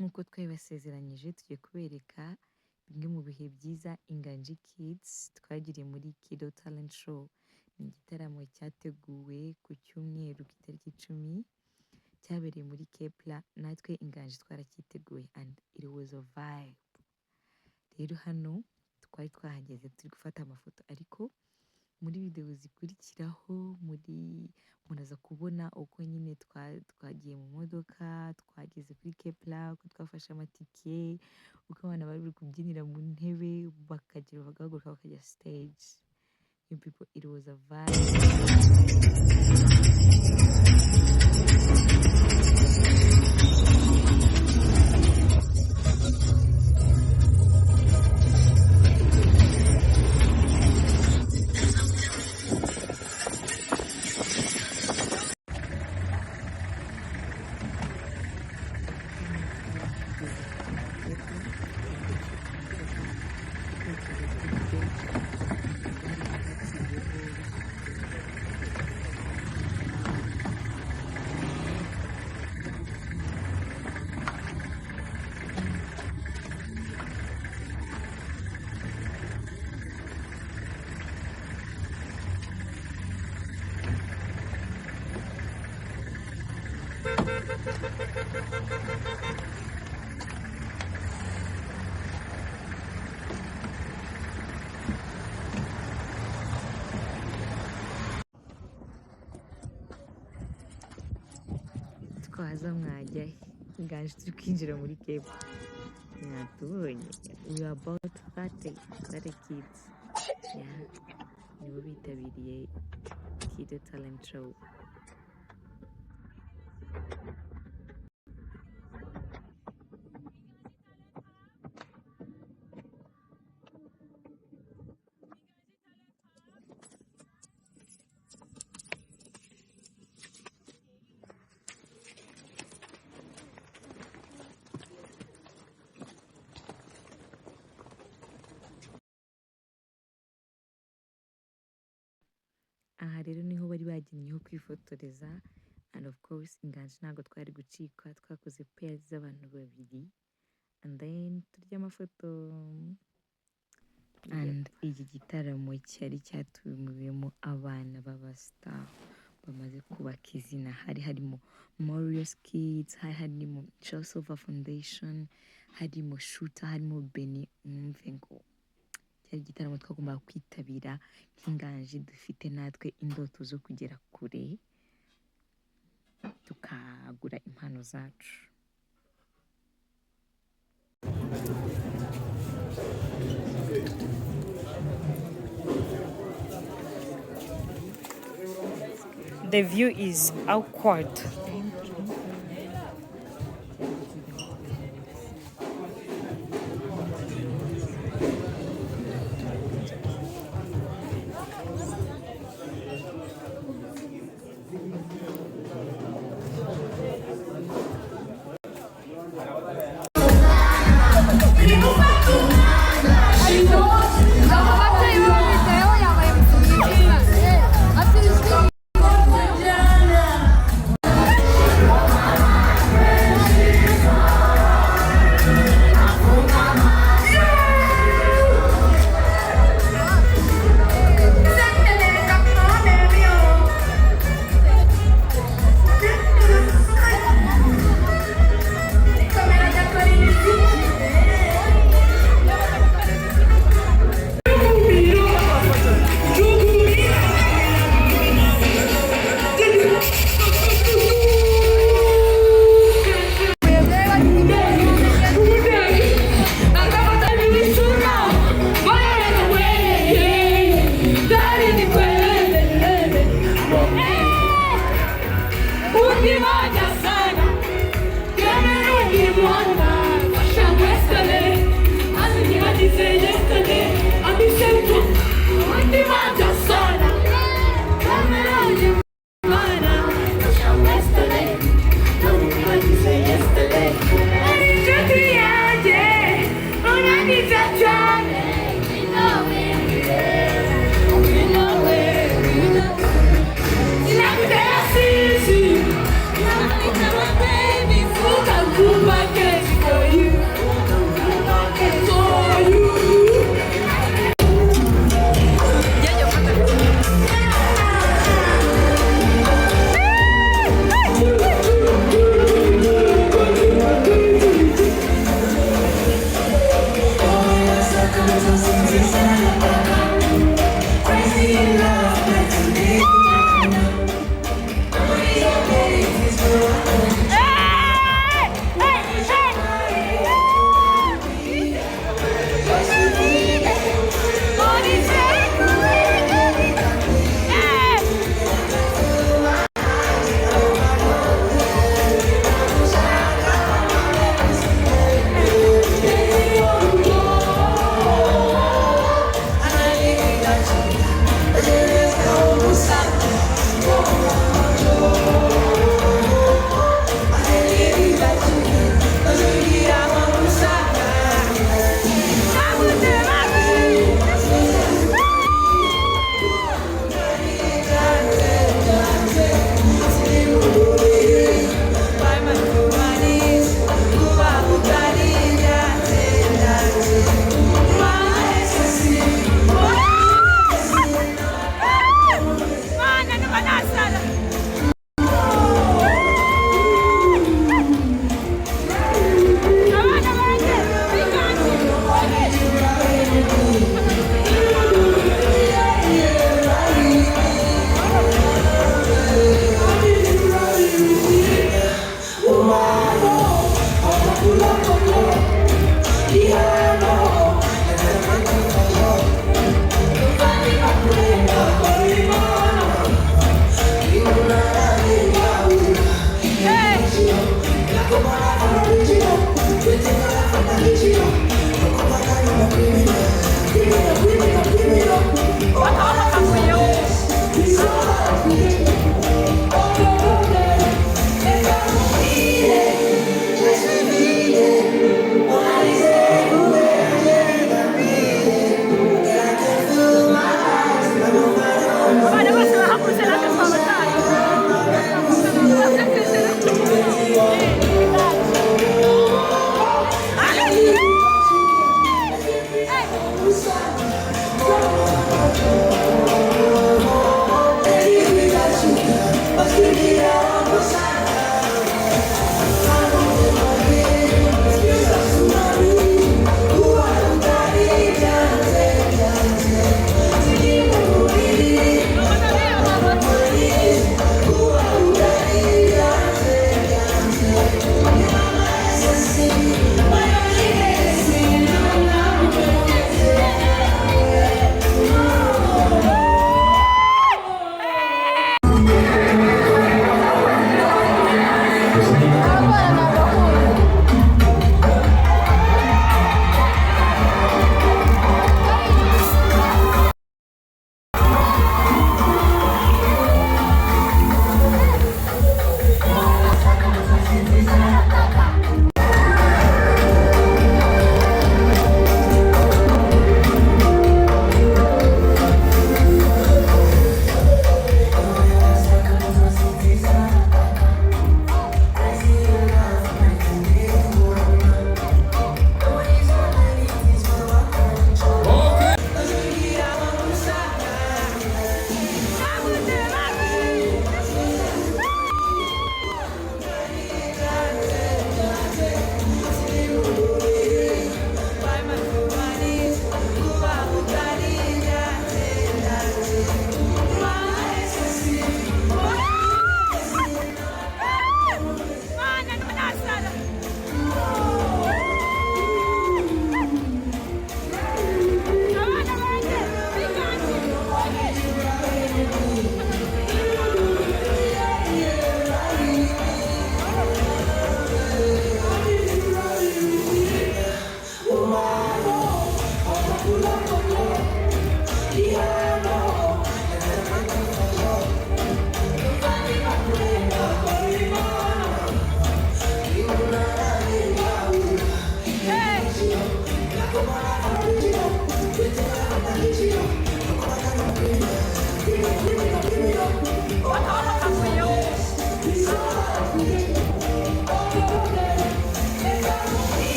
nk'uko twabibasezeranyije tugiye kubereka bimwe mu bihe byiza Inganji Kids twagiriye muri Kido Talent Show. Ni igitaramo cyateguwe ku cyumweru ku itariki 10 cyabereye muri Kepla, natwe Inganji twaracyiteguye and it was a vibe. Rero hano twari twahageze turi gufata amafoto, ariko muri video zikurikiraho munaza kubona uko nyine twagiye mu modoka, twageze kuri Kepla, uko twafashe amatike, uko abana bari kubyinira mu ntebe bakagira bagahaguruka bakajya stage. You people, it was a vibe. Twaza mwajya Inganji turi kwinjira muri Kepla, mwatubonye we are about 30 kids, nibo bitabiriye Kido Talent Show. Aha rero niho bari bagenyeho kwifotoreza, and of course Inganji ntabwo twari gucika, twakoze pairs z'abantu babiri and then turya amafoto. And iki gitaramo cyari cyatumiwemo abana b'abastar bamaze kubaka izina. Hari harimo Morious Kids, hari harimo Chelsea Foundation, harimo Shooter, harimo Benny. Mwumve ngo cyari igitaramo twagombaga kwitabira nk'Inganji, dufite natwe indoto zo kugera kure tukagura impano zacu. The view is awkward. Vamos